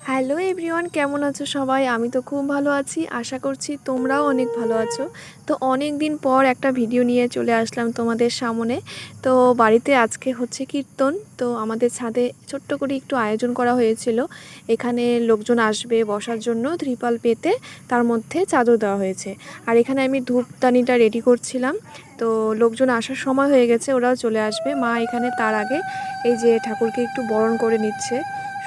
Hello everyone, কেমন আছো সবাই? আমি তো খুব ভালো আছি, আশা করছি তোমরাও অনেক ভালো আছো। তো অনেক দিন পর একটা ভিডিও নিয়ে চলে আসলাম তোমাদের সামনে। তো বাড়িতে আজকে হচ্ছে কীর্তন, তো আমাদের ছাদে ছোট্ট করে একটু আয়োজন করা হয়েছিল। এখানে লোকজন আসবে বসার জন্য, ত্রিপাল পেতে তার মধ্যে চাদর দেওয়া হয়েছে। আর এখানে আমি ধূপদানিটা রেডি করছিলাম। তো লোকজন আসার সময় হয়ে গেছে, ওরাও চলে আসবে। মা এখানে তার আগে এই যে ঠাকুরকে একটু বরণ করে নিচ্ছে।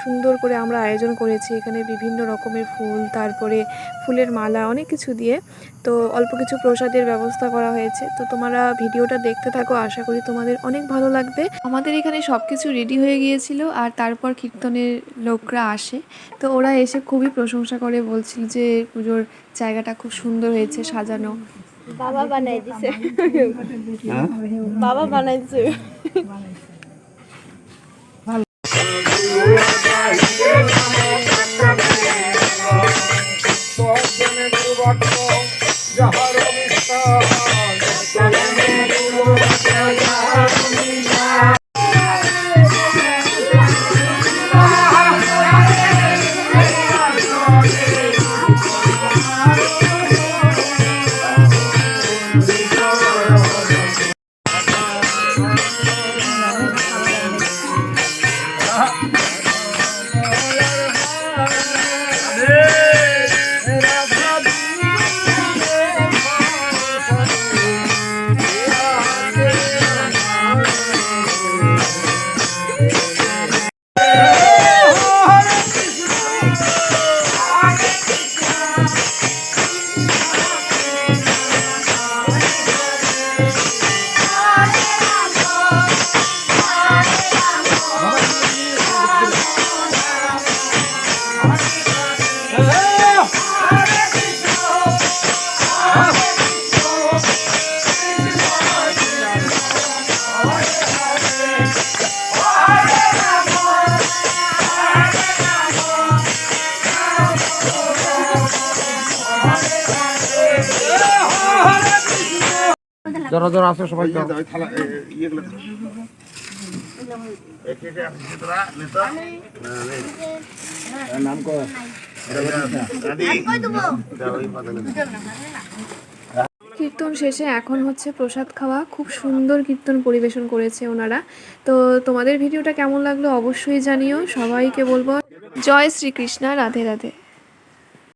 সুন্দর করে আমরা আয়োজন করেছি, এখানে বিভিন্ন রকমের ফুল, তারপরে ফুলের মালা, অনেক কিছু দিয়ে তো অল্প কিছু প্রসাদের ব্যবস্থা করা হয়েছে। তো তোমরা ভিডিওটা দেখতে থাকো, আশা করি তোমাদের অনেক ভালো লাগবে। আমাদের এখানে সব কিছু রেডি হয়ে গিয়েছিল, আর তারপর কীর্তনের লোকরা আসে। তো ওরা এসে খুবই প্রশংসা করে, বলছিল যে পুজোর জায়গাটা খুব সুন্দর হয়েছে সাজানো। বাবা বানাই দিছে, বাবা বানাই দিছে। যারা যারা আছে সবাই নাম কর। কীর্তন শেষে এখন হচ্ছে প্রসাদ খাওয়া। খুব সুন্দর কীর্তন পরিবেশন করেছে ওনারা। তো তোমাদের ভিডিওটা কেমন লাগলো অবশ্যই জানিও। সবাইকে বলবো জয় শ্রীকৃষ্ণ, রাধে রাধে।